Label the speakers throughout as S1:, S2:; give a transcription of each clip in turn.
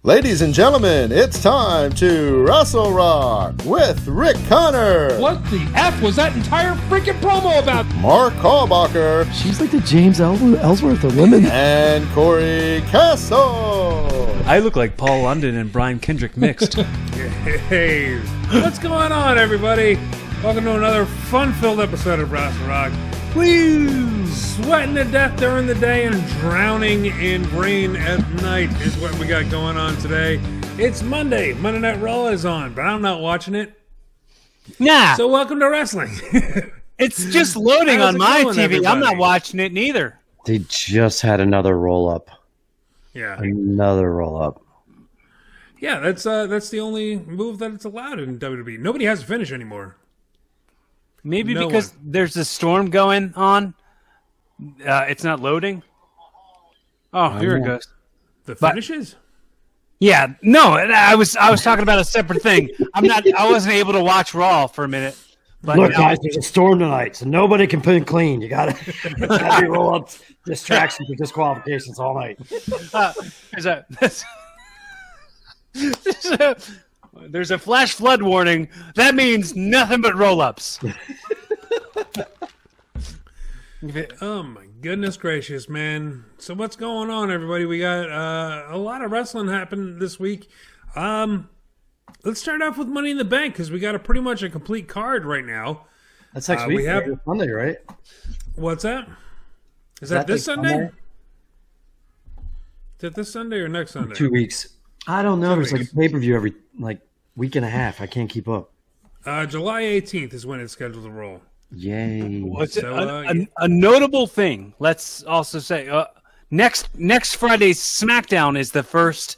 S1: Ladies and gentlemen, it's time to Wrestle Rock with Rick Connor.
S2: What the F was that entire freaking promo about?
S1: Mark Hallbacher.
S3: She's like the James Ellsworth of women.
S1: And Corey Castle.
S4: I look like Paul London and Brian Kendrick mixed.
S2: Hey, what's going on, everybody? Welcome to another fun-filled episode of Wrestle Rock. Woo! Sweating to death during the day and drowning in rain at night is what we got going on today. It's Monday. Monday Night Raw is on, but I'm not watching it.
S4: Nah.
S2: So welcome to wrestling.
S4: It's just loading on my TV.
S2: Everybody?
S4: I'm not watching it neither.
S3: They just had another roll-up.
S2: Yeah.
S3: Another roll-up.
S2: Yeah, that's the only move that it's allowed in WWE. Nobody has a finish anymore.
S4: Maybe because there's a storm going on. It's not loading. Oh, here it goes.
S2: The finishes?
S4: Yeah, no, I was talking about a separate thing. I wasn't able to watch Raw for a minute. But
S5: look, guys, there's a storm tonight, so nobody can put it clean. You gotta be roll up distractions or disqualifications all night.
S4: There's a flash flood warning. That means nothing but roll-ups.
S2: Oh my goodness gracious, man. So what's going on, everybody? We got a lot of wrestling happening this week. Let's start off with Money in the Bank because we got pretty much a complete card right now.
S5: That's next week. Monday, right?
S2: What's that? Is that this Sunday? Is it this Sunday or next Sunday?
S5: 2 weeks. I don't know. There's like a pay-per-view every week and a half. I can't keep up.
S2: July 18th is when it's scheduled to roll.
S5: Yay.
S4: A notable thing, let's also say, next Friday's SmackDown is the first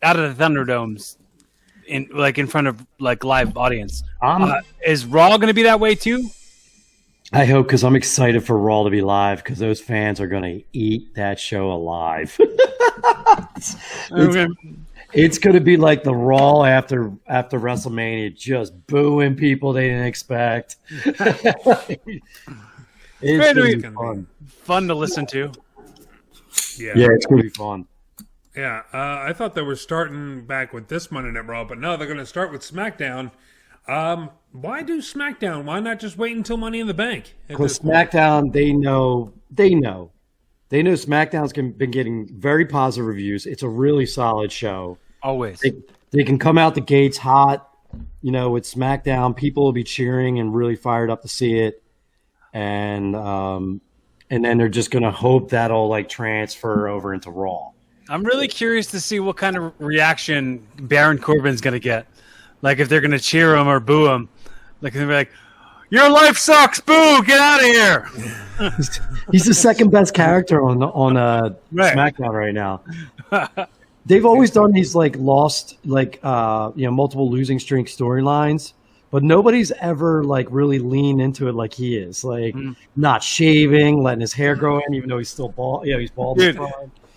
S4: out of the Thunderdomes in front of live audience. Is Raw going to be that way too?
S5: I hope, because I'm excited for Raw to be live because those fans are going to eat that show alive. It's going to be like the Raw after WrestleMania, just booing people they didn't expect. It's going to be
S4: fun to listen to.
S2: Yeah,
S5: it's going to be fun.
S2: Yeah, I thought they were starting back with this Monday Night Raw, but no, they're going to start with SmackDown. Why do SmackDown? Why not just wait until Money in the Bank?
S5: Because SmackDown, they know SmackDown's been getting very positive reviews. It's a really solid show.
S4: Always.
S5: They can come out the gates hot, with SmackDown. People will be cheering and really fired up to see it. And then they're just going to hope that'll transfer over into Raw.
S4: I'm really curious to see what kind of reaction Baron Corbin's going to get. If they're going to cheer him or boo him. They're going to be like, your life sucks, boo, get out of here.
S5: He's the second best character on SmackDown right now. They've always done these lost multiple losing streak storylines, but nobody's ever really leaned into it like he is. Not shaving, letting his hair grow in, even though he's still bald. Yeah, he's bald.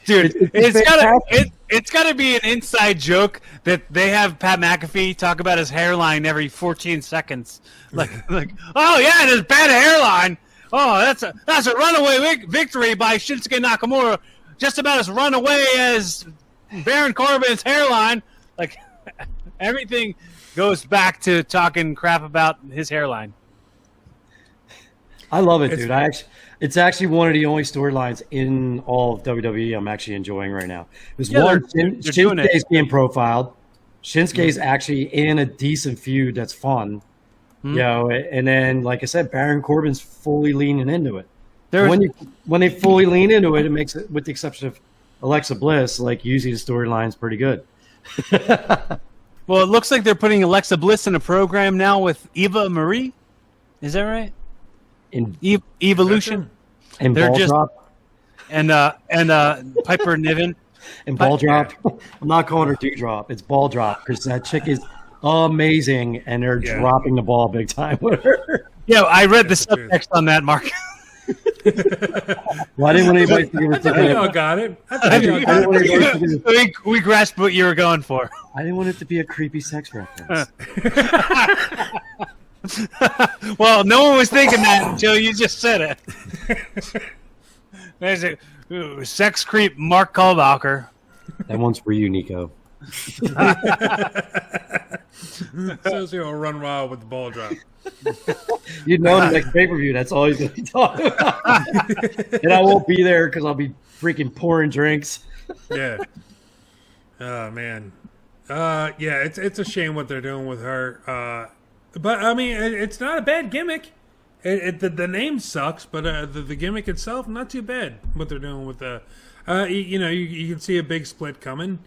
S4: Dude, it's gotta be an inside joke that they have Pat McAfee talk about his hairline every 14 seconds. Oh yeah, there's bad hairline. Oh, that's a runaway victory by Shinsuke Nakamura. Just about as runaway as Baron Corbin's hairline. Everything goes back to talking crap about his hairline.
S5: I love it, dude. It's actually one of the only storylines in all of WWE I'm actually enjoying right now. There's Shinsuke's being profiled. Shinsuke's actually in a decent feud that's fun. And then, like I said, Baron Corbin's fully leaning into it. When they fully lean into it, it makes it, with the exception of Alexa Bliss, usually the storyline's pretty good.
S4: Well, it looks like they're putting Alexa Bliss in a program now with Eva Marie. Is that right?
S5: In
S4: Evolution.
S5: And Ball Drop.
S4: And Piper Niven.
S5: And Ball Drop. I'm not calling her Dewdrop. It's Ball Drop because that chick is amazing, and they're dropping the ball big time with her.
S4: Yeah, I read the subtext on that, Mark.
S5: Well, I didn't want anybody to give
S2: I think y'all got it.
S4: We grasped what you were going for.
S5: I didn't want it to be a creepy sex reference.
S4: Well, no one was thinking that until you just said it. There's a sex creep Mark Kalbacher.
S5: That one's for you, Nico.
S2: Socio will run wild with the ball drop.
S5: You know, the next pay-per-view, that's all he's going to be talking about. And I won't be there because I'll be freaking pouring drinks.
S2: Yeah. Oh, man. Yeah, it's a shame what they're doing with her. But, I mean, it's not a bad gimmick. The name sucks, but the gimmick itself, not too bad. What they're doing with the, you can see a big split coming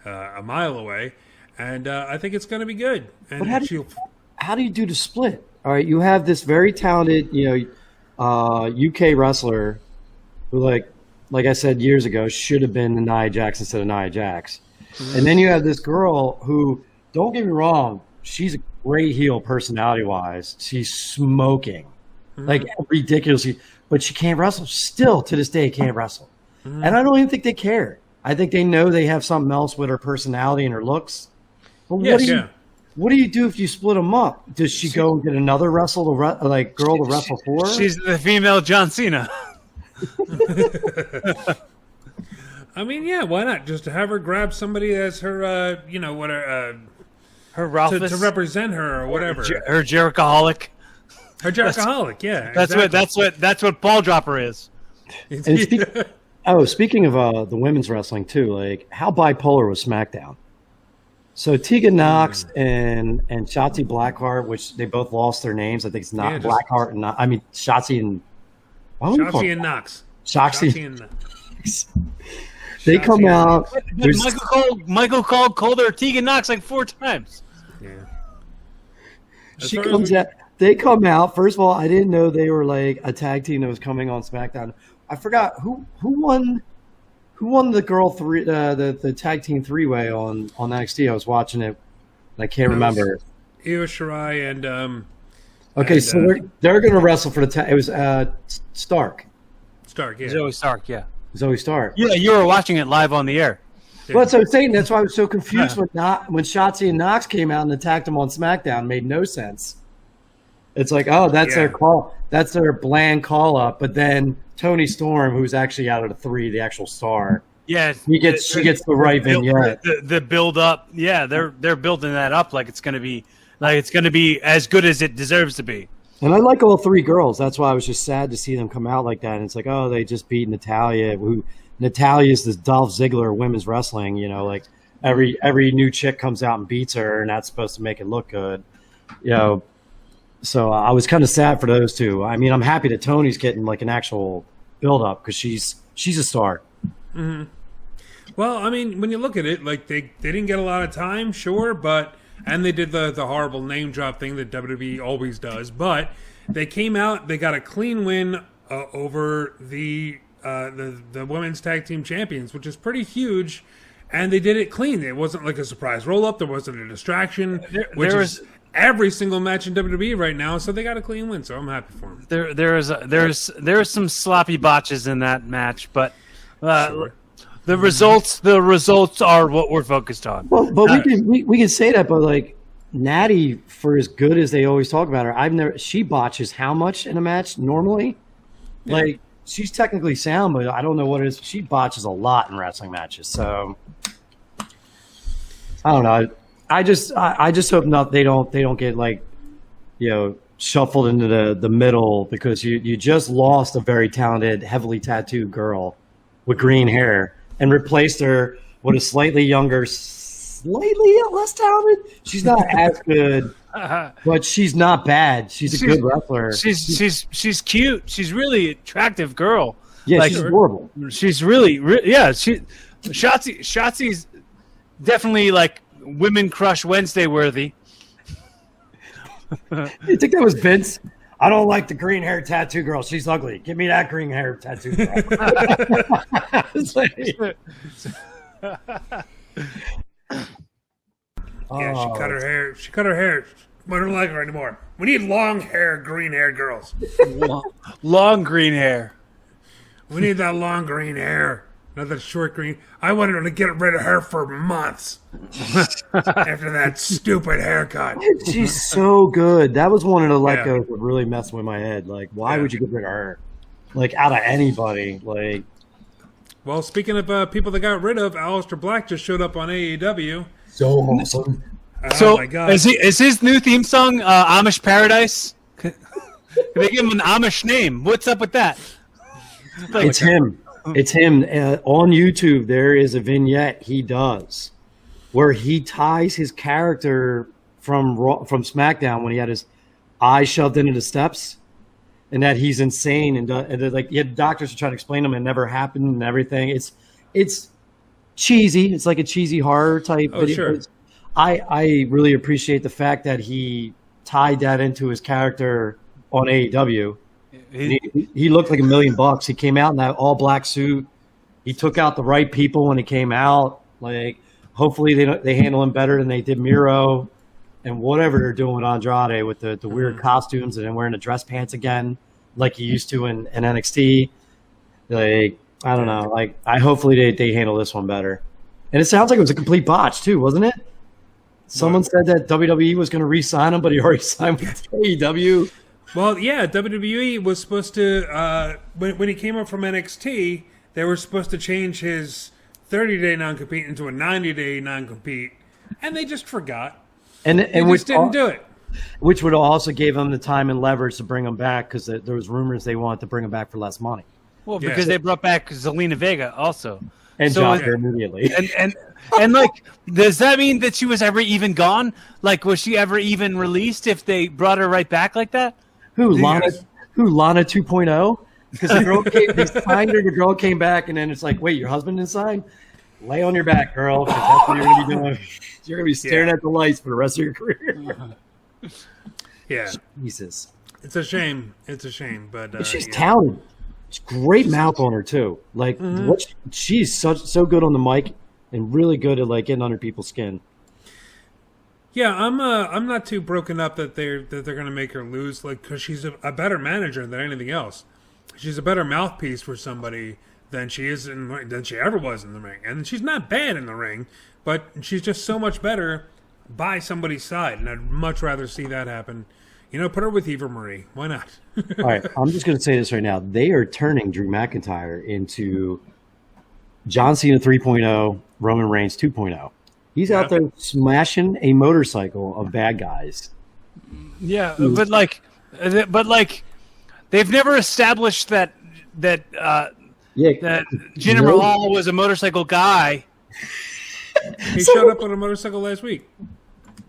S2: a mile away, and I think it's going to be good. And
S5: but how do you do the split? All right, you have this very talented, UK wrestler who, like I said years ago, should have been Nia Jax instead of Nia Jax, and then you have this girl who, don't get me wrong, she's a great heel personality-wise. She's smoking. Like ridiculously, but she can't wrestle. Still to this day, can't wrestle. And I don't even think they care. I think they know they have something else with her personality and her looks. But what do you do if you split them up? Does she go and get another girl to wrestle for her?
S4: She's the female John Cena.
S2: I mean, yeah, why not? Just to have her grab somebody as her, her
S4: Ralphus
S2: to represent her or whatever.
S4: Her Jerichoholic.
S2: Her Jerichoholic, yeah.
S4: That's what Ball Dropper is.
S5: Speaking of the women's wrestling too, like how bipolar was SmackDown? So Tegan Knox and Shotzi Blackheart, which they both lost their names. I think it's not Blackheart and Shotzi and
S2: Shotzi and Knox.
S5: Shotzi and Knox. They come out.
S4: Michael called her Tegan Knox like 4 times.
S2: Yeah.
S5: She comes out. They come out. First of all, I didn't know they were like a tag team that was coming on SmackDown. I forgot who won. Who won the the tag team 3-way on NXT? I was watching it. And I can't remember.
S2: Io Shirai and
S5: okay, so they're going to wrestle for the tag. It was Stark.
S2: Stark, yeah.
S4: Zoe Stark, yeah.
S5: Zoe Stark.
S4: Yeah, you were watching it live on the air.
S5: Yeah. Well, that's what I was saying. That's why I was so confused when Shotzi and Knox came out and attacked them on SmackDown. It made no sense. It's like, oh, that's their call. That's their bland call up. But then Tony Storm, who's actually out of the 3, the actual star.
S4: Yeah,
S5: she gets the right vignette.
S4: The build up. Yeah, they're building that up like it's going to be as good as it deserves to be.
S5: And I like all 3 girls. That's why I was just sad to see them come out like that. And it's like, oh, they just beat Natalya. Natalya's this Dolph Ziggler of women's wrestling. You know, like every new chick comes out and beats her, and that's supposed to make it look good. You know. So I was kind of sad for those 2. I mean, I'm happy that Tony's getting like an actual build-up because she's a star.
S2: Mm-hmm. Well, I mean, when you look at it, like they didn't get a lot of time, sure, and they did the horrible name drop thing that WWE always does, but they came out, they got a clean win over the women's tag team champions, which is pretty huge, and they did it clean. It wasn't like a surprise roll-up. There wasn't a distraction, which is every single match in WWE right now, so they got a clean win, so I'm happy for them.
S4: There's some sloppy botches in that match, but sure. the results are what we're focused on.
S5: Well, but we can say that, but like Natty, for as good as they always talk about her, she botches how much in a match normally? Yeah. Like she's technically sound, but I don't know what it is. She botches a lot in wrestling matches, so I don't know. I just hope they don't get like, shuffled into the middle because you just lost a very talented, heavily tattooed girl with green hair and replaced her with a slightly younger, slightly less talented. She's not as good, but she's not bad. She's a good wrestler.
S4: She's cute. She's really attractive girl.
S5: Yeah, she's adorable.
S4: She's really yeah. Shotzi's definitely like Women Crush Wednesday worthy.
S5: You think that was Vince? I don't like the green hair tattoo girl. She's ugly. Give me that green hair tattoo girl.
S2: Yeah, she cut her hair. She cut her hair. I don't like her anymore. We need long hair, green hair girls.
S4: Long green hair.
S2: We need that long green hair. Not that short green. I wanted her to get rid of her for months after that stupid haircut.
S5: She's so good. That was one of the that really messed with my head. Like, why would you get rid of her? Like, out of anybody. Like,
S2: Well, speaking of people that got rid of, Aleister Black just showed up on AEW.
S5: So awesome.
S2: Oh my God!
S4: Is his new theme song Amish Paradise? Can they give him an Amish name? What's up with that?
S5: It's him. It's him. On YouTube, there is a vignette he does where he ties his character from SmackDown when he had his eye shoved into the steps, and that he's insane, and like doctors are trying to explain to him, it never happened and everything. It's cheesy. It's like a cheesy horror type video.
S2: Sure.
S5: I really appreciate the fact that he tied that into his character on AEW. He looked like $1 million. He came out in that all black suit. He took out the right people when he came out. Like, hopefully they handle him better than they did Miro and whatever they're doing with Andrade with the weird costumes and then wearing the dress pants again, like he used to in NXT. Like, I don't know. Like, hopefully they handle this one better. And it sounds like it was a complete botch too, wasn't it? Someone said that WWE was going to re-sign him, but he already signed with AEW.
S2: Well, yeah, WWE was supposed to, when he came up from NXT, they were supposed to change his 30-day non-compete into a 90-day non-compete, and they just forgot.
S5: And
S2: just didn't do it.
S5: Which would also give them the time and leverage to bring him back, because there was rumors they wanted to bring him back for less money.
S4: Well, because they brought back Zelina Vega also.
S5: And so dropped her immediately.
S4: And like, does that mean that she was ever even gone? Like, was she ever even released if they brought her right back like that?
S5: Who, Lana 2.0? Because the girl they signed her, the girl came back, and then it's like, wait, your husband didn't sign? Lay on your back, girl, because that's what you're going to be doing. You're going to be staring at the lights for the rest of your career.
S2: Yeah.
S5: Jesus.
S2: It's a shame. But
S5: she's talented. She's great mouth on her, too. Like, she's so good on the mic and really good at, like, getting under people's skin.
S2: Yeah, I'm not too broken up that they're going to make her lose, like, because she's a better manager than anything else. She's a better mouthpiece for somebody than she ever was in the ring, and she's not bad in the ring, but she's just so much better by somebody's side, and I'd much rather see that happen. You know, put her with Eva Marie. Why not?
S5: All right, I'm just going to say this right now. They are turning Drew McIntyre into John Cena 3.0, Roman Reigns 2.0. He's out there smashing a motorcycle of bad guys.
S4: Yeah, but they've never established that Jinder Mahal was a motorcycle guy.
S2: He showed up on a motorcycle last week.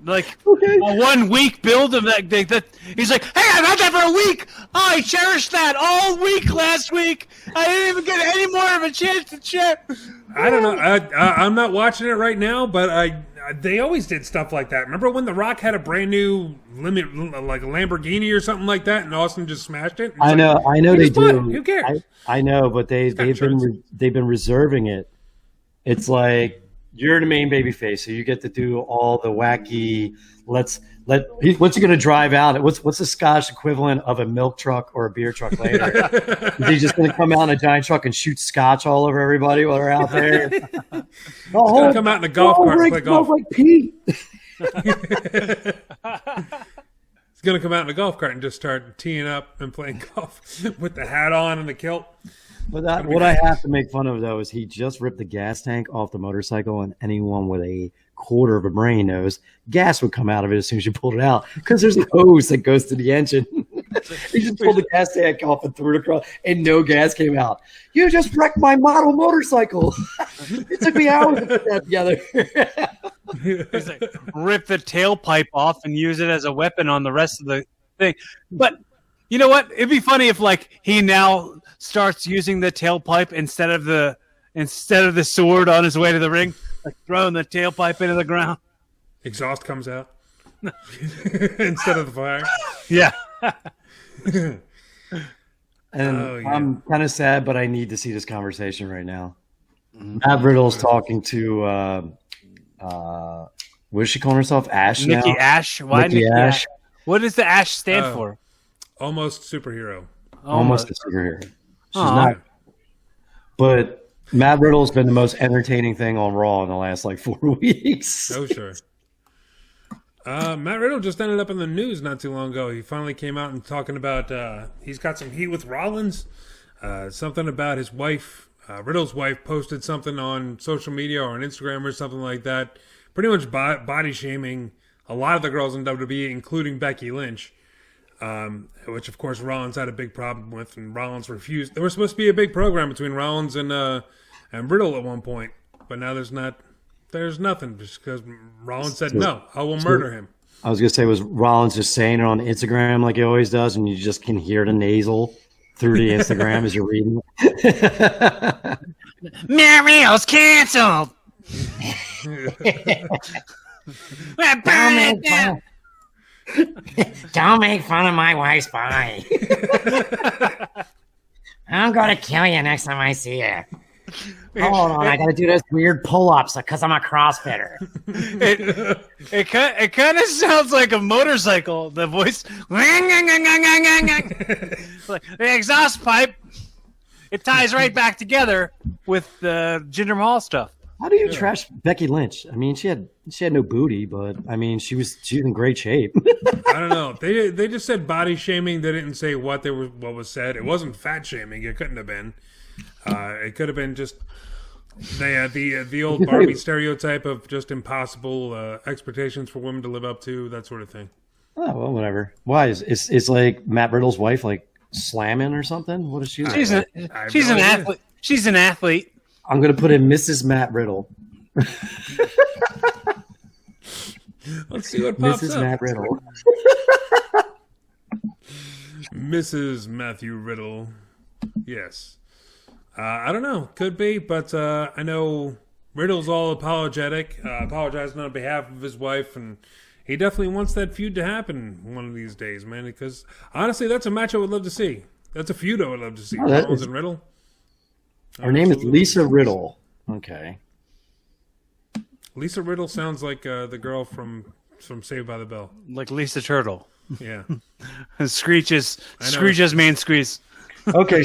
S4: Like a 1 week build of that. He's like, hey, I've had that for a week. Oh, I cherished that all week last week. I didn't even get any more of a chance to check.
S2: I don't know. I'm not watching it right now, but they always did stuff like that. Remember when The Rock had a brand new like a Lamborghini or something like that, and Austin just smashed it?
S5: I know they do.
S2: Who cares?
S5: I know, but they've been reserving it. It's like, you're the main baby face, so you get to do all the wacky. What's he going to drive out? What's the Scottish equivalent of a milk truck or a beer truck later? Is he just going to come out in a giant truck and shoot scotch all over everybody while they're out there?
S2: He's going to come out in a golf cart and play golf.
S5: Like Pete.
S2: He's going to come out in a golf cart and just start teeing up and playing golf with the hat on and the kilt.
S5: But what I have to make fun of, though, is he just ripped the gas tank off the motorcycle, and anyone with a quarter of a brain knows gas would come out of it as soon as you pulled it out, because there's a hose that goes to the engine. He just pulled the gas tank off and threw it across, and no gas came out. You just wrecked my model motorcycle. It took me hours to put that together.
S4: He's like, rip the tailpipe off and use it as a weapon on the rest of the thing. But you know what? It'd be funny if, like, he now starts using the tailpipe instead of the sword on his way to the ring, like throwing the tailpipe into the ground.
S2: Exhaust comes out instead of the fire.
S4: Yeah.
S5: And I'm kind of sad, but I need to see this conversation right now. Matt Riddle's talking to what is she calling herself? Ash now?
S4: Nikki Ash. Why Nikki Ash? What does the Ash stand for?
S2: Almost superhero.
S5: Almost a superhero. She's not. But Matt Riddle's been the most entertaining thing on Raw in the last, 4 weeks.
S2: Oh, sure. Matt Riddle just ended up in the news not too long ago. He finally came out and talking about he's got some heat with Rollins. Something about his wife Riddle's wife posted something on social media or on Instagram or something like that, pretty much body shaming a lot of the girls in WWE, including Becky Lynch, which of course Rollins had a big problem with, and Rollins refused. There was supposed to be a big program between Rollins and Riddle at one point, but now there's nothing, just because Rollins said no, I will murder him.
S5: I was gonna say, was Rollins just saying it on Instagram like he always does, and you just can hear the nasal through the Instagram as you're reading?
S4: Mario's canceled.
S6: Don't make fun of my wife's body. I'm gonna kill you next time I see you. Hold on, I gotta do those weird pull-ups because I'm a CrossFitter.
S4: It kind of sounds like a motorcycle. The voice, like the exhaust pipe. It ties right back together with the Jinder Mahal stuff.
S5: How do you trash Becky Lynch? I mean, she had no booty, but I mean, she was in great shape.
S2: I don't know. They just said body shaming. They didn't say what was said. It wasn't fat shaming. It couldn't have been. It could have been just the old Barbie stereotype of just impossible expectations for women to live up to, that sort of thing.
S5: Oh well, whatever. Why is like Matt Riddle's wife like slamming or something? What is she?
S4: She's an athlete. She's an athlete.
S5: I'm gonna put in Mrs. Matt Riddle.
S2: Let's see what pops
S5: Mrs.
S2: up.
S5: Matt Riddle.
S2: Mrs. Matthew Riddle. Yes. I don't know. Could be, but I know Riddle's all apologetic, apologizing on behalf of his wife, and he definitely wants that feud to happen one of these days, man, because honestly, that's a match I would love to see. That's a feud I would love to see. Rollins and Riddle.
S5: Her name is Lisa Riddle. Okay.
S2: Lisa Riddle sounds like the girl from Saved by the Bell.
S4: Like Lisa Turtle.
S2: Yeah.
S4: Screech's main screech.
S5: Okay,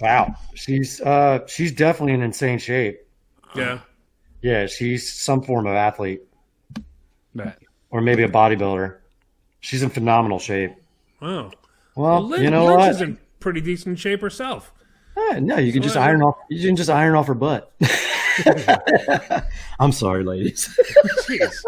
S5: wow. She's definitely in insane shape.
S2: Yeah.
S5: Yeah, she's some form of athlete.
S4: Right.
S5: Or maybe a bodybuilder. She's in phenomenal shape.
S2: Oh.
S5: Well, you know
S2: Lynch
S5: what?
S2: is in pretty decent shape herself.
S5: No, you can just iron off. You can just iron off her butt. I'm sorry, ladies.
S2: Jeez.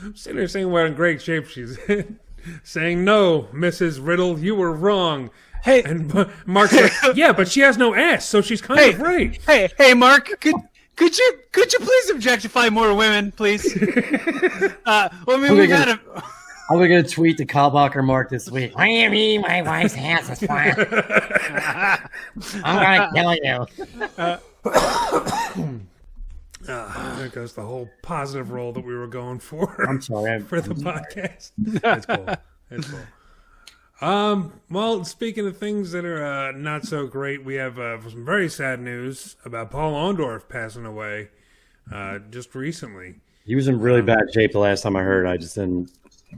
S2: I'm sitting there saying what in great shape she's in. Saying, no, Mrs. Riddle, you were wrong.
S4: Hey,
S2: and Mark's like, yeah, but she has no ass, so she's kind of right.
S4: Hey, Mark, could you please objectify more women, please?
S5: I'm going to tweet to Kalbacher Mark this week.
S6: What do you mean my wife's ass is flat? I'm gonna kill you.
S2: There goes the whole positive role that we were going for.
S5: I'm sorry.
S2: For the podcast. It's cool. It's cool. Well, speaking of things that are not so great, we have some very sad news about Paul Orndorff passing away just recently.
S5: He was in really bad shape the last time I heard. I just didn't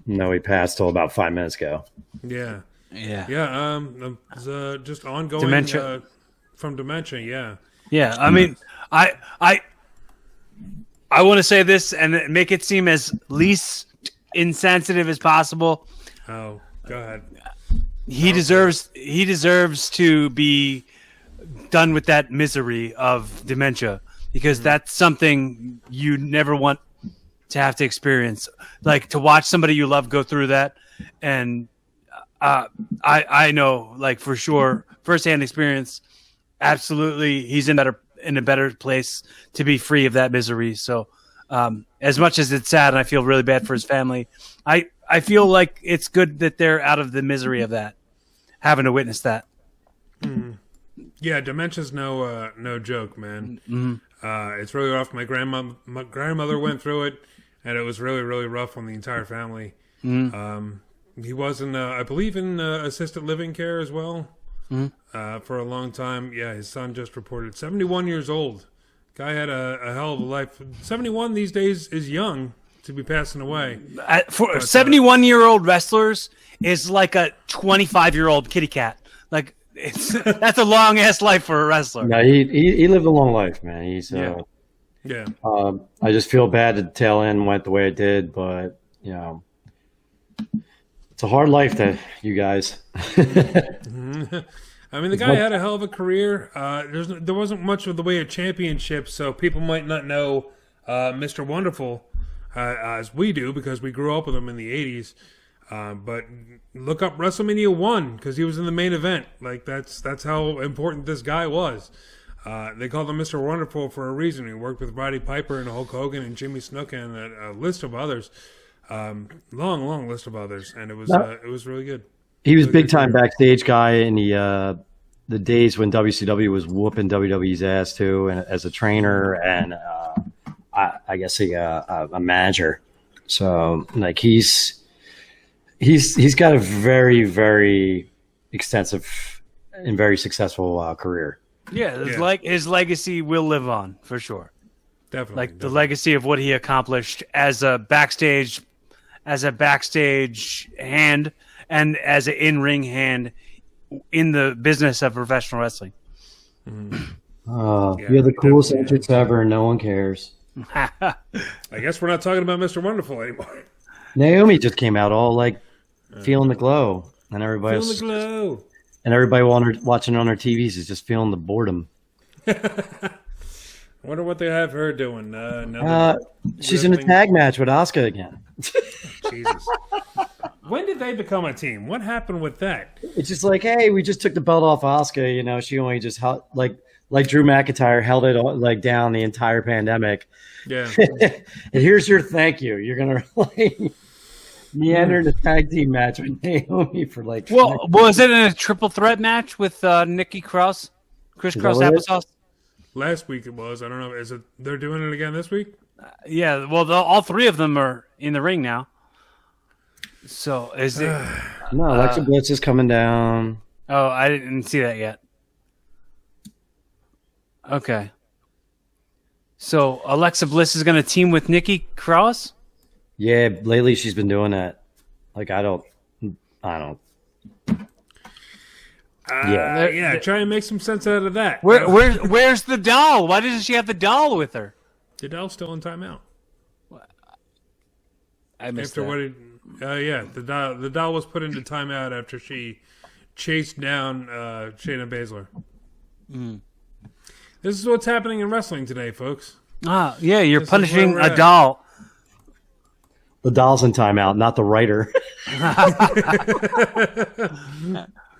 S5: know he passed till about 5 minutes ago.
S2: Yeah.
S4: Yeah.
S2: It's just ongoing
S4: dementia.
S2: From dementia. Yeah.
S4: Yeah. I mean, I want to say this and make it seem as least insensitive as possible.
S2: Oh, go ahead.
S4: He deserves to be done with that misery of dementia, because that's something you never want to have to experience. Like, to watch somebody you love go through that, and I know, like, for sure, firsthand experience. Absolutely, he's in a better place to be free of that misery. So, as much as it's sad and I feel really bad for his family, I feel like it's good that they're out of the misery of that, having to witness that.
S2: Mm. Yeah, dementia's no joke, man.
S4: Mm-hmm.
S2: It's really rough. My grandmother went through it, and it was really, really rough on the entire family. Mm-hmm. He was in, I believe, in assisted living care as well. Mm-hmm. For a long time. Yeah, his son just reported 71 years old. Guy had a hell of a life. 71 these days is young to be passing away.
S4: For 71-year-old wrestlers is like a 25-year-old kitty cat. Like, that's a long ass life for a wrestler.
S5: No, he lived a long life, man.
S2: Yeah.
S5: I just feel bad that the tail end went the way it did, but you know, it's a hard life, you guys.
S2: I mean, the guy had a hell of a career. There wasn't much of the way of championships, so people might not know Mr. Wonderful as we do because we grew up with him in the 80s. But look up WrestleMania 1 because he was in the main event. Like that's how important this guy was. They called him Mr. Wonderful for a reason. He worked with Roddy Piper and Hulk Hogan and Jimmy Snuka and a list of others. Long list of others, and it was really good.
S5: He was big time backstage guy in the days when WCW was whooping WWE's ass too, and as a trainer and I guess a manager. So like he's got a very, very extensive and very successful career.
S4: Yeah, his legacy will live on for sure.
S2: Definitely,
S4: the legacy of what he accomplished as a backstage hand and as an in-ring hand in the business of professional wrestling.
S5: You're the coolest entrance ever, and no one cares.
S2: I guess we're not talking about Mr. Wonderful anymore.
S5: Naomi just came out all like feeling the glow, and everybody watching on their TVs is just feeling the boredom.
S2: I wonder what they have her doing.
S5: She's in a tag match with Asuka again.
S2: Jesus. When did they become a team? What happened with that?
S5: It's just like, hey, we just took the belt off Asuka. You know, she only just held, like Drew McIntyre held it like down the entire pandemic.
S2: Yeah.
S5: And here's your thank you. You're gonna meander in a tag team match with Naomi for like.
S4: Well, was it in a triple threat match with Nikki Cross, Chris Cross Applesauce?
S2: Last week it was. I don't know. Is it? They're doing it again this week?
S4: Yeah. Well, all three of them are in the ring now. So is it?
S5: No, Alexa Bliss is coming down.
S4: Oh, I didn't see that yet. Okay. So Alexa Bliss is going to team with Nikki Cross?
S5: Yeah, lately she's been doing that. Like I don't.
S2: Yeah, try and make some sense out of that.
S4: Where's the doll? Why doesn't she have the doll with her?
S2: The doll's still in timeout.
S4: I missed
S2: after
S4: that.
S2: The doll was put into timeout after she chased down Shayna Baszler. This is what's happening in wrestling today, folks.
S4: You're punishing a doll.
S5: The doll's in timeout, not the writer.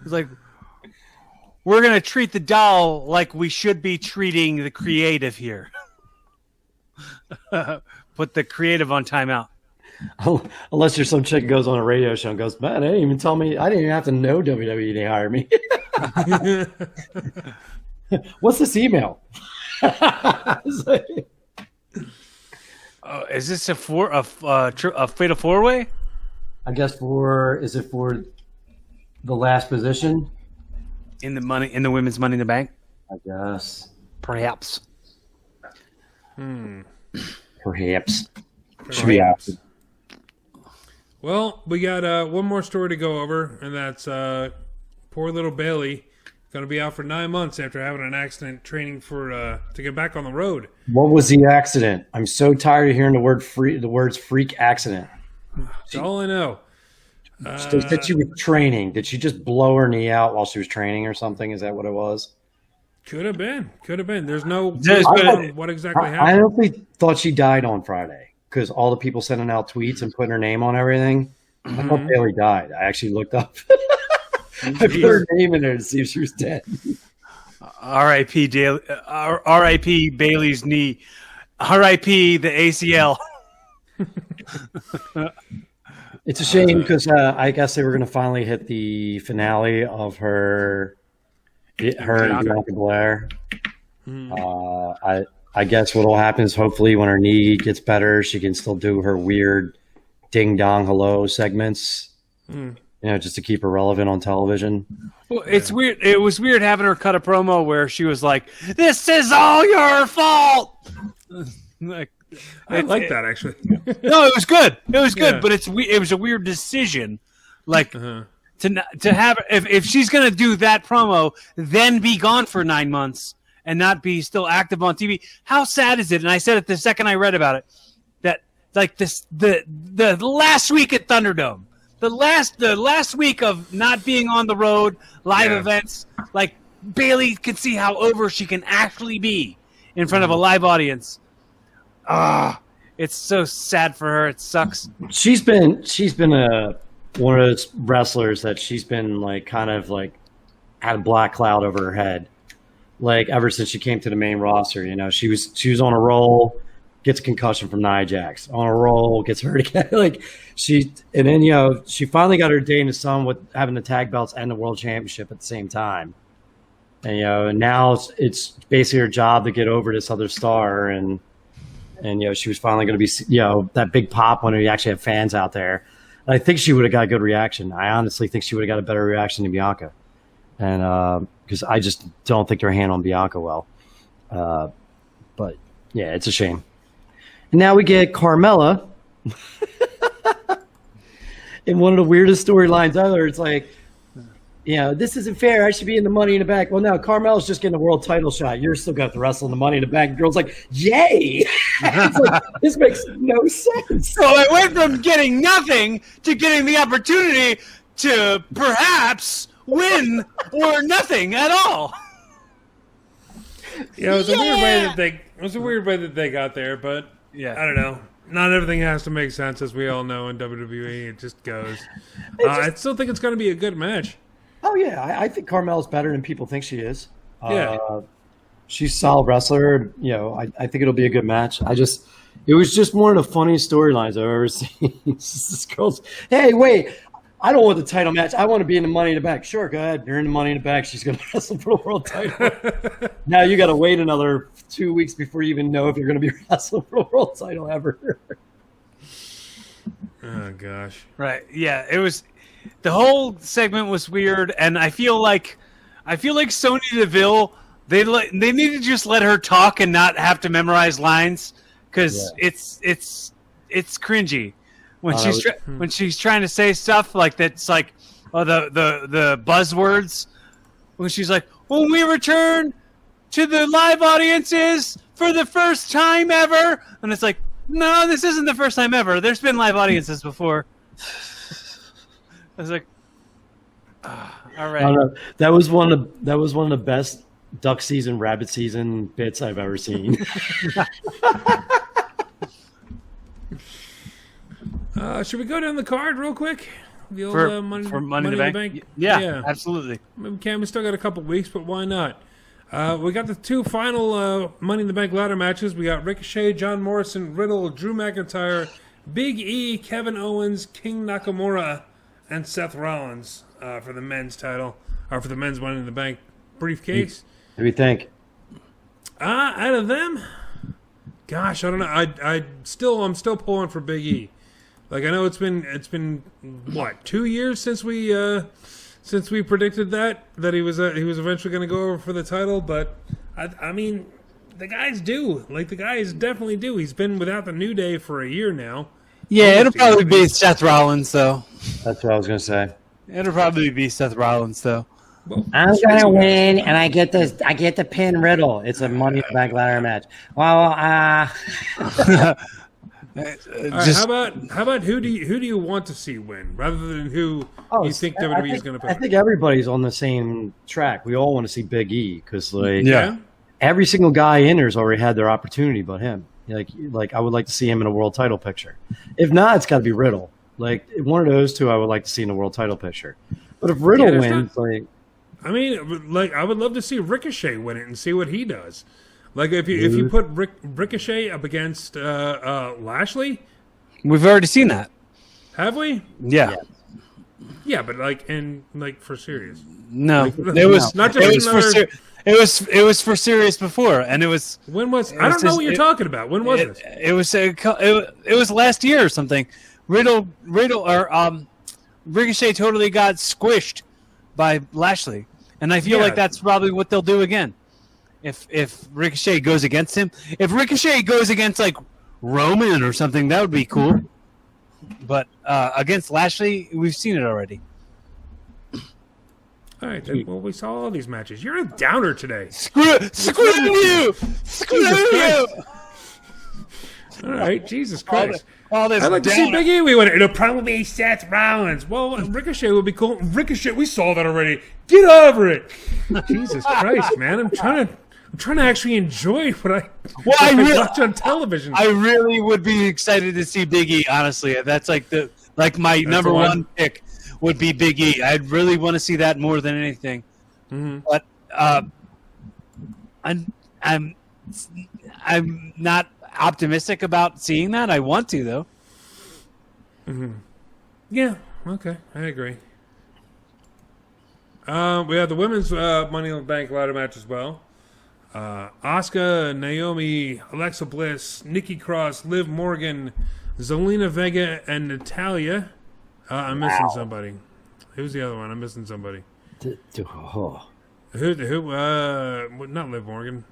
S4: It's like we're gonna treat the doll like we should be treating the creative here. Put the creative on timeout.
S5: Unless you're some chick who goes on a radio show and goes, man, they didn't even tell me. I didn't even have to know WWE. They hired me. What's this email?
S4: Is this a fatal four-way?
S5: I guess is it for the last position
S4: in the women's Money in the Bank?
S5: I guess.
S4: Perhaps.
S5: Perhaps. Should be opted.
S2: Well, we got one more story to go over, and that's poor little Bailey going to be out for 9 months after having an accident training to get back on the road.
S5: What was the accident? I'm so tired of hearing the words freak accident.
S2: That's all I know.
S5: They said she was training. Did she just blow her knee out while she was training or something? Is that what it was?
S2: Could have been. There's no on what exactly happened.
S5: I honestly thought she died on Friday because all the people sending out tweets and putting her name on everything. I thought Bailey died. I actually looked up. I put her name in there to see if she was dead.
S4: R.I.P. R.I.P. Bailey's knee. R.I.P. the ACL.
S5: It's a shame because I guess they were going to finally hit the finale of her and Bianca Blair. I guess what will happen is hopefully when her knee gets better, she can still do her weird ding dong hello segments. Just to keep her relevant on television.
S4: Well, it's weird. It was weird having her cut a promo where she was like, "This is all your fault."
S2: I like that actually.
S4: No, it was good. It was good, but it was a weird decision, like to have if she's gonna do that promo, then be gone for 9 months and not be still active on TV. How sad is it? And I said it the second I read about it that like the last week at Thunderdome. the last week of not being on the road, live events, like Bayley can see how over she can actually be in front of a live audience. It's so sad for her. It sucks.
S5: She's been one of those wrestlers that she's been like kind of like had a black cloud over her head, like ever since she came to the main roster. You know, she was on a roll, gets a concussion from Nia Jax, on a roll, gets hurt again. And then you know she finally got her day in the sun with having the tag belts and the world championship at the same time. And you know, and now it's basically her job to get over this other star and you know, she was finally going to be, you know, that big pop when you actually have fans out there. And I think she would have got a good reaction. I honestly think she would have got a better reaction than Bianca. And because I just don't think they're handling Bianca well. But yeah, it's a shame. And now we get Carmella in one of the weirdest storylines ever. It's like, you know, this isn't fair. I should be in the Money in the Bank. Well, no, Carmella's just getting a world title shot. You're still got to wrestle in the Money in the Bank. The girl's like, yay! It's like, this makes no sense.
S4: So I went from getting nothing to getting the opportunity to perhaps win or nothing at all.
S2: Yeah, it was a weird way that they got there, but I don't know. Not everything has to make sense, as we all know in WWE. It just goes. I still think it's going to be a good match.
S5: Oh, yeah. I think Carmella's better than people think she is. She's a solid wrestler. You know, I think it'll be a good match. It was just one of the funniest storylines I've ever seen. This girl's, hey, wait, I don't want the title match. I want to be in the Money in the Bank. Sure, go ahead. You're in the Money in the Bank. She's going to wrestle for the world title. Now you got to wait another 2 weeks before you even know if you're going to be wrestling for the world title ever.
S2: Oh, gosh.
S4: Right. Yeah, it was. The whole segment was weird, and I feel like Sonya Deville, they need to just let her talk and not have to memorize lines because it's cringy when she's trying to say stuff like that's like the buzzwords when she's like, when we return to the live audiences for the first time ever, and it's like, no, this isn't the first time ever. There's been live audiences before. I was like, all right.
S5: That was one of the best duck season, rabbit season bits I've ever seen.
S2: Should we go down the card real quick? The old
S4: for
S2: Money
S4: in the Bank? Yeah, absolutely.
S2: We still got a couple weeks, but why not? We got the two final Money in the Bank ladder matches. We got Ricochet, John Morrison, Riddle, Drew McIntyre, Big E, Kevin Owens, King Nakamura, and Seth Rollins for the men's title, or for the men's Money in the Bank briefcase.
S5: What do you think?
S2: Out of them, gosh, I don't know. I'm still pulling for Big E. Like, I know it's been what, 2 years since we predicted that he was eventually going to go over for the title, but I mean, the guy's due. Like, the guy is definitely due. He's been without the New Day for a year now.
S4: Yeah, it'll probably be Seth Rollins, though.
S5: That's what I was going to say.
S4: It'll probably be Seth Rollins, though.
S6: Well, I'm gonna win, and I get the pin Riddle. It's a Money in the Bank ladder match. Well,
S2: how about who do you want to see win, rather than who you think WWE is going to put?
S5: I think everybody's on the same track. We all want to see Big E because, every single guy in there's already had their opportunity, but him. Like I would like to see him in a world title picture. If not, it's got to be Riddle. Like, one of those two, I would like to see in a world title picture. But if Riddle wins,
S2: I would love to see Ricochet win it and see what he does. Like, if you put Ricochet up against Lashley,
S4: we've already seen that.
S2: Have we?
S4: Yeah.
S2: Yeah, but for serious.
S4: No,
S2: it was not just
S4: It was for serious before, and it was.
S2: When was? I don't know what you're talking about. When was it?
S4: It was last year or something. Riddle or Ricochet totally got squished by Lashley, and I feel like that's probably what they'll do again. If Ricochet goes against him, if Ricochet goes against like Roman or something, that would be cool. But against Lashley, we've seen it already.
S2: All right, then, well, we saw all these matches. You're a downer today.
S4: Screw you! Screw you!
S2: All right, Jesus Christ.
S4: All this
S2: I'd like to see Big E. It'll probably be Seth Rollins. Well, Ricochet would be cool. Ricochet, we saw that already. Get over it. Jesus Christ, man. I'm trying to actually enjoy what I watch on television.
S4: I really would be excited to see Big E, honestly. That's my number one pick would be Big E. I'd really want to see that more than anything. Mm-hmm. But I'm not optimistic about seeing that. I want to, though.
S2: Mm-hmm. Yeah, okay, I agree. We have the women's Money in the Bank ladder match as well. Asuka, Naomi, Alexa Bliss, Nikki Cross, Liv Morgan, Zelina Vega, and Natalya. I'm missing somebody. Who's the other one? I'm missing somebody. Who? Not Liv Morgan.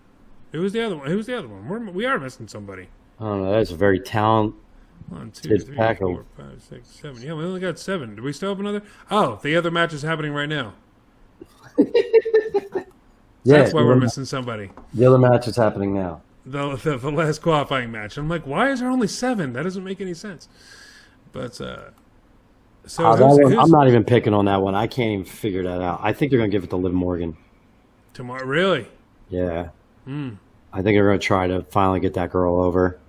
S2: Who's the other one? Who's the other one? We are missing somebody.
S5: I don't know. That's a very talented
S2: 1, 2, 3, 4, 5, 6, 7. Yeah, we only got 7. Do we still have another? Oh, the other match is happening right now. That's why we're missing somebody.
S5: The other match is happening now.
S2: The last qualifying match. I'm like, why is there only 7? That doesn't make any sense. But
S5: I'm not even picking on that one. I can't even figure that out. I think they're going to give it to Liv Morgan
S2: tomorrow. Really?
S5: Yeah. I think they're going to try to finally get that girl over.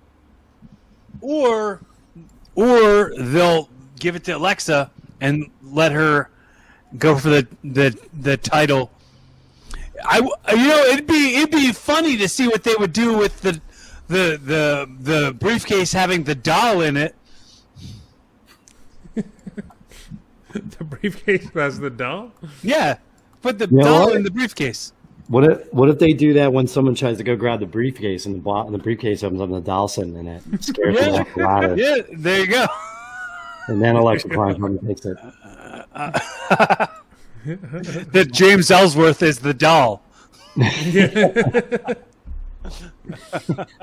S4: Or they'll give it to Alexa and let her go for the title. It'd be funny to see what they would do with the briefcase having the doll in it.
S2: The briefcase has the doll?
S4: Yeah, put the doll in the briefcase.
S5: What if they do that when someone tries to go grab the briefcase and the briefcase opens up and the doll sitting in it? It scares them off the ladder.
S4: Yeah, there you go.
S5: And then Alexa climbs up and takes it.
S4: That James Ellsworth is the doll.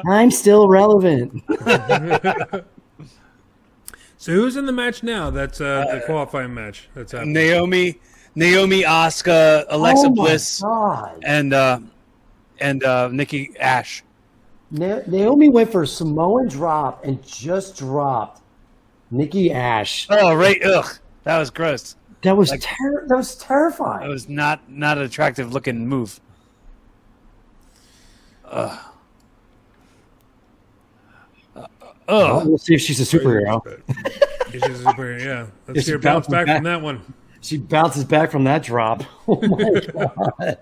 S5: I'm still relevant.
S2: So who's in the match now? That's the qualifying match. That's happening.
S4: Naomi, Asuka, Alexa Bliss, and Nikki Ash.
S5: Naomi went for a Samoan drop and just dropped Nikki Ash.
S4: Oh, right. Ugh. That was gross.
S5: That was terrifying.
S4: That was not an attractive looking move.
S5: We'll see if she's a superhero.
S2: She's a superhero, yeah. Let's see her bounce back from that one.
S5: She bounces back from that drop. Oh my god!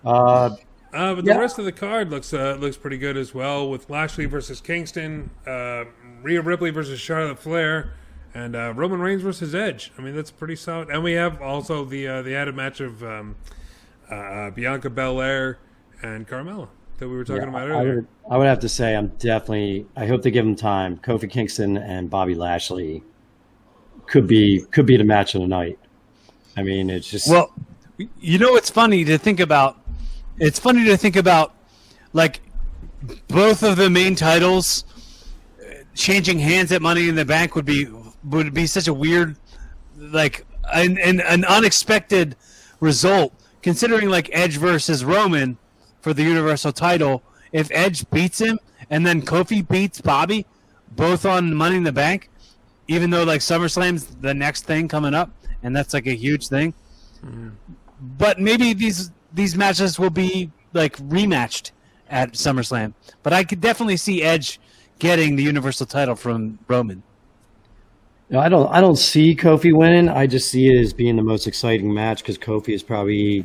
S2: But the rest of the card looks pretty good as well, with Lashley versus Kingston, Rhea Ripley versus Charlotte Flair, and Roman Reigns versus Edge. I mean, that's pretty solid. And we have also the added match of Bianca Belair and Carmella that we were talking about earlier.
S5: I would have to say I hope they give them time. Kofi Kingston and Bobby Lashley could be the match of the night. I mean, it's just
S4: it's funny to think about. It's funny to think about, like, both of the main titles changing hands at Money in the Bank would be such a weird, like, an unexpected result, considering, like, Edge versus Roman for the Universal title. If Edge beats him and then Kofi beats Bobby, both on Money in the Bank, even though, like, SummerSlam's the next thing coming up, and that's, like, a huge thing. Mm. But maybe these matches will be, like, rematched at SummerSlam. But I could definitely see Edge getting the Universal title from Roman.
S5: No, I don't see Kofi winning. I just see it as being the most exciting match because Kofi is probably,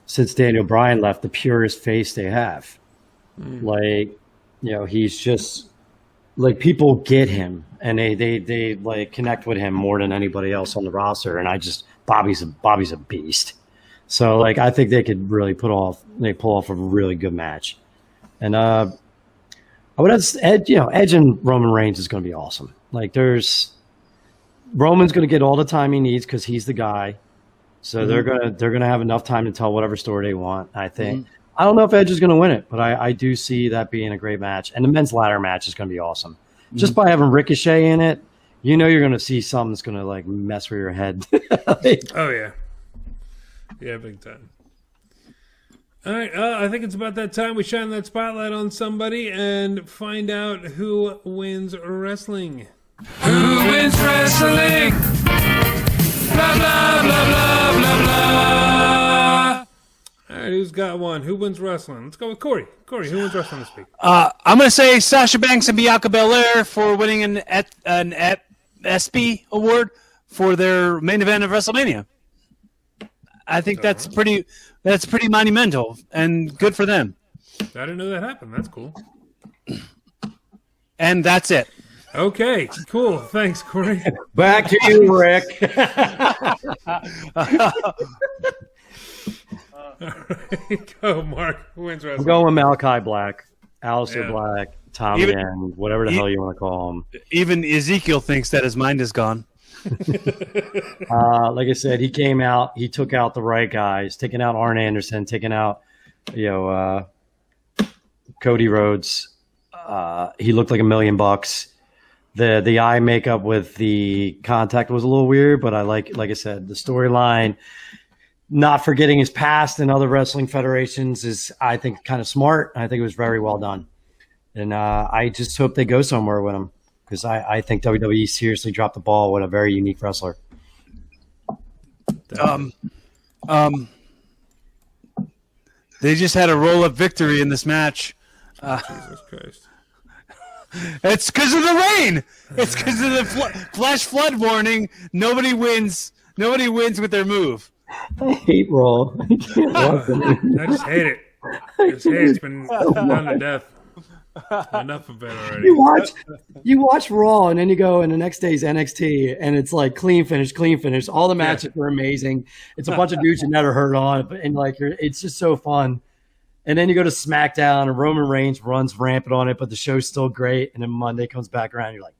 S5: since Daniel Bryan left, the purest face they have. Mm. Like, he's just, like, people get him and they like connect with him more than anybody else on the roster. And Bobby's a beast. So, like, I think they could really pull off a really good match. And I would have Edge and Roman Reigns is going to be awesome. Like, Roman's going to get all the time he needs because he's the guy. So they're gonna have enough time to tell whatever story they want, I think. Mm-hmm. I don't know if Edge is going to win it, but I do see that being a great match. And the men's ladder match is going to be awesome. Mm-hmm. Just by having Ricochet in it, you're going to see something that's going to, like, mess with your head.
S2: Oh, yeah. Yeah, big time. All right, I think it's about that time we shine that spotlight on somebody and find out who wins wrestling. Who wins wrestling? Blah, blah, blah, blah, blah, blah. All right, who's got one? Who wins wrestling? Let's go with Corey. Corey, who wins wrestling this week?
S4: I'm going to say Sasha Banks and Bianca Belair for winning an ESPY award for their main event of WrestleMania. I think that's pretty monumental and good for them.
S2: I didn't know that happened. That's cool.
S4: And that's it.
S2: Okay, cool. Thanks, Corey.
S5: Back to you, Rick.
S2: All right, go, Mark. Who wins wrestling?
S5: I'm going with Malikai Black, Aleister Black, Tommy
S4: Even-
S5: End, whatever the hell you want to call him.
S4: Even Ezekiel thinks that his mind is gone.
S5: Like I said, he came out, he took out the right guys, taking out Arn Anderson, taking out, Cody Rhodes. He looked like $1 million. The eye makeup with the contact was a little weird, but I like I said, the storyline, not forgetting his past in other wrestling federations is, I think, kind of smart. I think it was very well done. And I just hope they go somewhere with him, because I think WWE seriously dropped the ball with a very unique wrestler.
S4: They just had a roll-up victory in this match.
S2: Jesus Christ.
S4: It's because of the rain. It's because of the flash flood warning. Nobody wins. Nobody wins with their move.
S5: I hate Raw. I can't watch it.
S2: I just hate it. It's been done to death. Enough of it already.
S5: You watch Raw, and then you go, and the next day's NXT, and it's like clean finish. All the matches were amazing. It's a bunch of dudes you never heard on, and it's just so fun. And then you go to SmackDown, and Roman Reigns runs rampant on it, but the show's still great. And then Monday comes back around, you're like,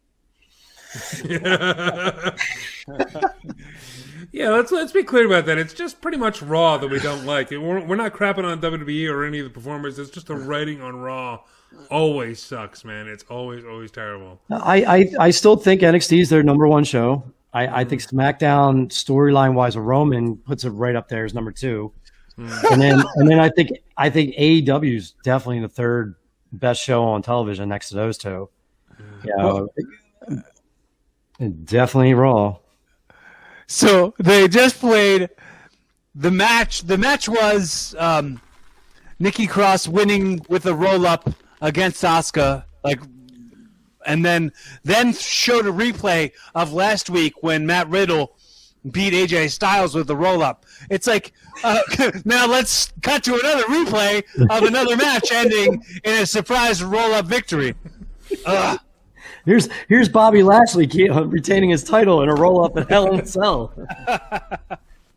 S2: yeah, let's be clear about that. It's just pretty much Raw that we don't like. We're not crapping on WWE or any of the performers. It's just the writing on Raw always sucks, man. It's always terrible.
S5: I still think NXT is their number one show. I think SmackDown, storyline wise, a Roman puts it right up there as number 2. And then I think AEW is definitely the third best show on television next to those two. Yeah, definitely Raw.
S4: So they just played the match. The match was Nikki Cross winning with a roll-up against Asuka, and then showed a replay of last week when Matt Riddle beat AJ Styles with the roll-up. It's like, now let's cut to another replay of another match ending in a surprise roll-up victory.
S5: Here's Bobby Lashley retaining his title in a roll-up at Hell in a Cell.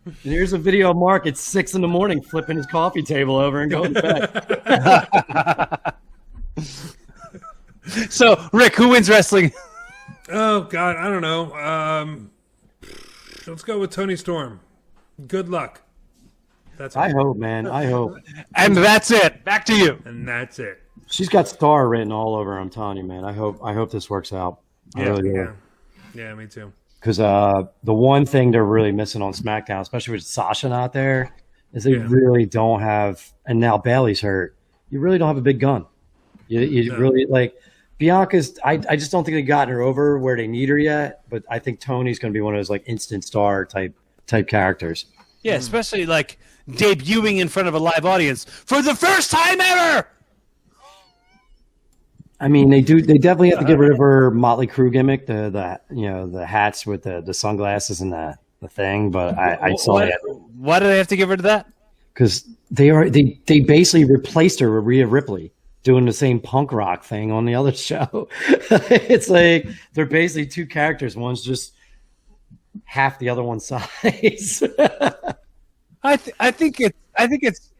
S5: And here's a video of Mark at 6 a.m. flipping his coffee table over and going to bed.
S4: So, Rick, who wins wrestling?
S2: Oh, God, I don't know. Let's go with Toni Storm. Good luck. That's
S5: I hope, man. I hope.
S4: And that's it. Back to you.
S2: And that's it.
S5: She's got star written all over her, I'm telling you, man. I hope this works out. I really do.
S2: Yeah, me too.
S5: Because the one thing they're really missing on SmackDown, especially with Sasha not there, is they really don't have, and now Bayley's hurt, you really don't have a big gun. You really, like, Bianca's, I just don't think they've gotten her over where they need her yet, but I think Tony's going to be one of those, like, instant star type characters.
S4: Yeah, especially, like, debuting in front of a live audience for the first time ever!
S5: I mean, they definitely have to get rid of her Motley Crue gimmick, the hats with the sunglasses and the thing. But I saw it.
S4: Why do they have to get rid of that?
S5: Because they basically replaced her with Rhea Ripley doing the same punk rock thing on the other show. It's like they're basically two characters. One's just half the other one's size.
S4: I think it's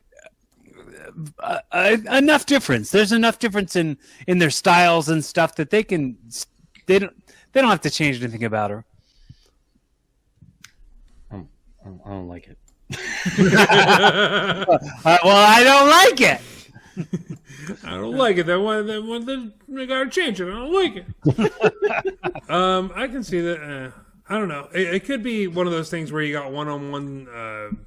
S4: enough difference. There's enough difference in their styles and stuff that they don't have to change anything about her.
S5: I don't like it.
S4: Well, I don't like it.
S2: I don't like it. They gotta change it. I don't like it. I can see that. I don't know. It could be one of those things where you got one-on-one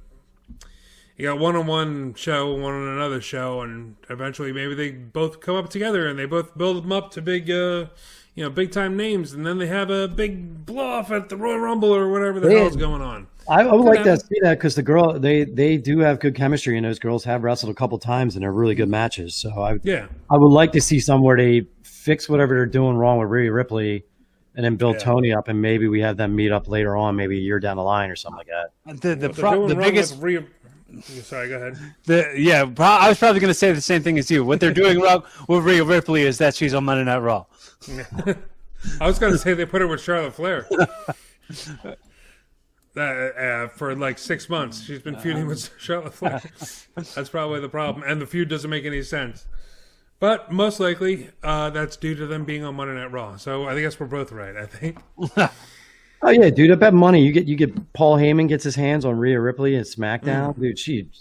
S2: you got one-on-one show, one on another show, and eventually maybe they both come up together and they both build them up to big, big time names, and then they have a big blow off at the Royal Rumble or whatever the hell is going on.
S5: I would like to see that because the girl they do have good chemistry, and those girls have wrestled a couple times and they're really good matches. So I would like to see somewhere they fix whatever they're doing wrong with Rhea Ripley, and then build Tony up, and maybe we have them meet up later on, maybe a year down the line or something like that.
S2: The biggest. Sorry, go ahead.
S4: I was probably going to say the same thing as you. What they're doing wrong with Rhea Ripley is that she's on Monday Night Raw.
S2: I was going to say they put her with Charlotte Flair. For like 6 months. She's been feuding with Charlotte Flair. That's probably the problem. And the feud doesn't make any sense. But most likely, that's due to them being on Monday Night Raw. So I guess we're both right, I think.
S5: Oh yeah, dude! I bet money you get Paul Heyman gets his hands on Rhea Ripley in SmackDown, dude. She'd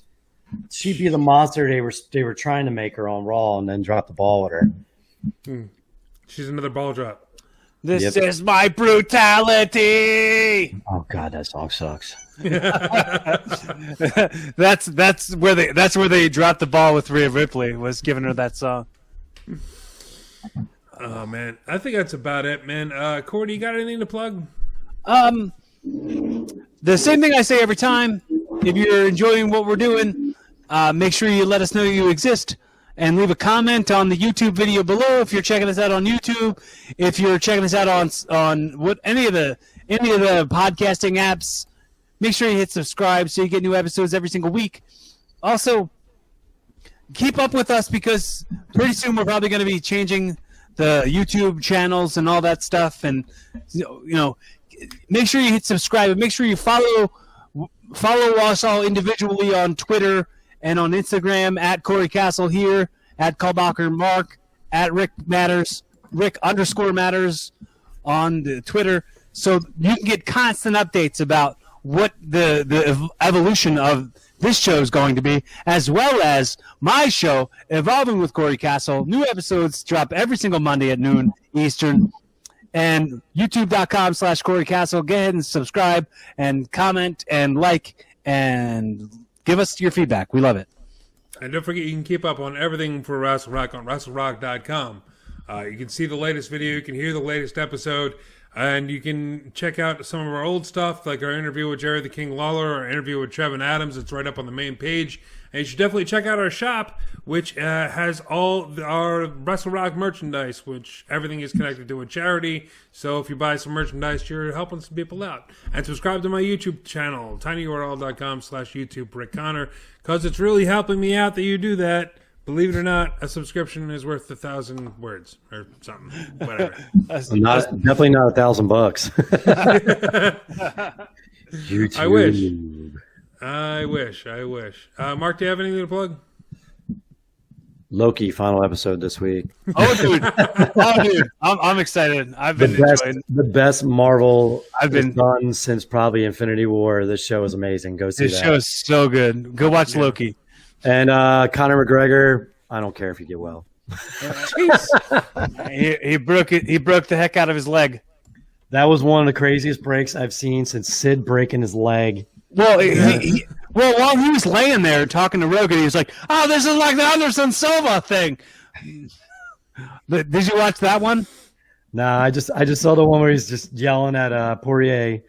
S5: be the monster they were trying to make her on Raw, and then drop the ball with her.
S2: She's another ball drop.
S4: This is my brutality.
S5: Oh God, that song sucks.
S4: that's where they dropped the ball with Rhea Ripley, was giving her that song.
S2: Oh man, I think that's about it, man. Cordy, you got anything to plug?
S4: The same thing I say every time. If you're enjoying what we're doing, make sure you let us know you exist and leave a comment on the YouTube video below if you're checking us out on YouTube. If you're checking us out on what any of the podcasting apps, make sure you hit subscribe so you get new episodes every single week. Also, keep up with us because pretty soon we're probably going to be changing the YouTube channels and all that stuff, and make sure you hit subscribe and make sure you follow us all individually on Twitter and on Instagram at Corey Castle here, at Kalbacher Mark, at Rick _Matters on the Twitter, so you can get constant updates about what the evolution of this show is going to be, as well as my show, Evolving with Corey Castle. New episodes drop every single Monday at noon Eastern. And youtube.com/Corey Castle. Go ahead and subscribe and comment and like and give us your feedback. We love it.
S2: And don't forget, you can keep up on everything for Wrestle Rock on WrestleRock.com. You can see the latest video. You can hear the latest episode. And you can check out some of our old stuff, like our interview with Jerry the King Lawler, our interview with Trevin Adams. It's right up on the main page. And you should definitely check out our shop, which has all our Wrestle Rock merchandise, which everything is connected to a charity. So if you buy some merchandise, you're helping some people out. And subscribe to my YouTube channel, tinyurl.com/YouTube Rick Connor, because it's really helping me out that you do that. Believe it or not, a subscription is worth 1,000 words or something. Whatever.
S5: Definitely not $1,000. YouTube.
S2: I wish. Mark, do you have anything to plug?
S5: Loki final episode this week.
S4: Oh, dude! I'm excited. I've been enjoying
S5: the best Marvel I've been done since probably Infinity War. This show is amazing. Go see
S4: this show is so good. Go watch Loki.
S5: And Conor McGregor, I don't care if you get well.
S4: he broke it. He broke the heck out of his leg.
S5: That was one of the craziest breaks I've seen since Sid breaking his leg.
S4: Well, while he was laying there talking to Rogan, he was like, "Oh, this is like the Anderson Silva thing." Did you watch that one?
S5: Nah, I just saw the one where he's just yelling at Poirier,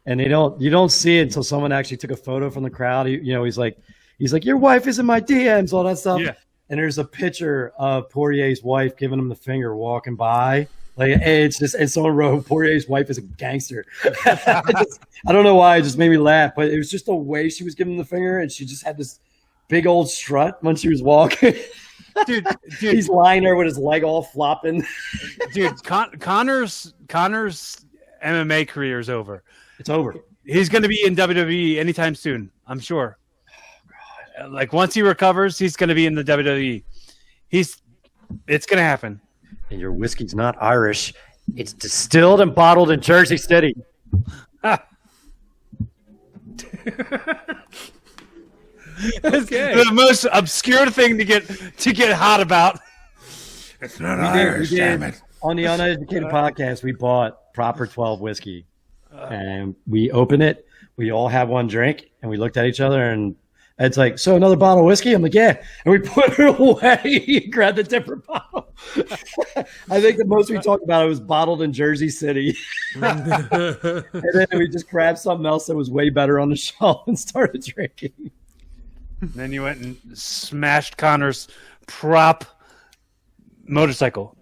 S5: and you don't see it until someone actually took a photo from the crowd. He's like, "Your wife is in my DMs," all that stuff. Yeah. And there's a picture of Poirier's wife giving him the finger walking by. Like, it's just, and someone wrote, "Poirier's wife is a gangster." I don't know why, it just made me laugh, but it was just the way she was giving him the finger, and she just had this big old strut when she was walking. Dude, he's lying there with his leg all flopping.
S4: Dude, Connor's MMA career is over.
S5: It's over.
S4: He's going to be in WWE anytime soon, I'm sure. Like, once he recovers, he's going to be in the WWE. It's going to happen.
S5: And your whiskey's not Irish. It's distilled and bottled in Jersey City.
S4: Okay. The most obscure thing to get hot about.
S2: It's not Irish, damn it.
S5: On the Uneducated podcast, we bought Proper 12 whiskey. And we opened it. We all had one drink, and we looked at each other, and It's like, so another bottle of whiskey? I'm like, yeah. And we put it away, grabbed a different bottle. I think the most we talked about it was bottled in Jersey City. And then we just grabbed something else that was way better on the shelf and started drinking.
S4: Then you went and smashed Connor's prop motorcycle.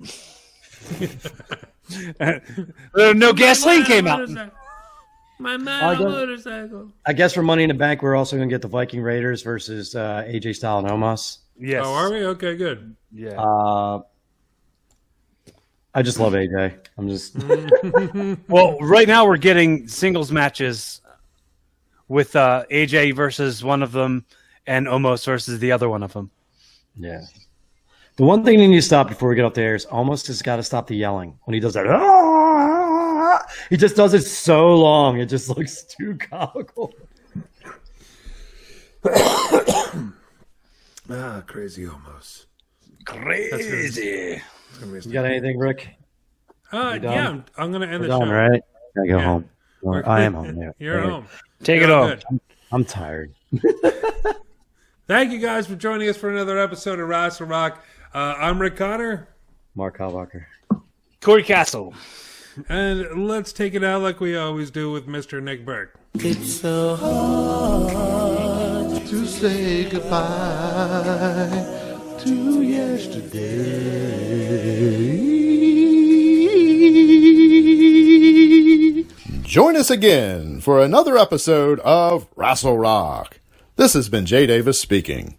S4: No gasoline came out.
S2: My motorcycle.
S5: I guess for Money in the Bank, we're also going to get the Viking Raiders versus AJ Styles and Omos.
S2: Yes. Oh, are we? Okay, good.
S4: Yeah.
S5: I just love AJ. I'm just.
S4: Well, right now we're getting singles matches with AJ versus one of them and Omos versus the other one of them.
S5: Yeah. The one thing you need to stop before we get up there is Omos has got to stop the yelling when he does that. He just does it so long. It just looks too comical.
S1: Crazy almost.
S4: Crazy.
S5: You got anything, Rick?
S2: Yeah, I'm going to end the
S5: done,
S2: show.
S5: Right? Gotta go home. Or I am home. Yeah.
S2: You're home.
S4: Take it off.
S5: I'm tired.
S2: Thank you guys for joining us for another episode of Wrestle Rock. I'm Rick Connor.
S5: Mark Hallbacher.
S4: Corey Castle.
S2: And let's take it out like we always do with Mr. Nick Burke.
S1: It's so hard to say goodbye to yesterday. Join us again for another episode of Wrestle Rock. This has been Jay Davis speaking.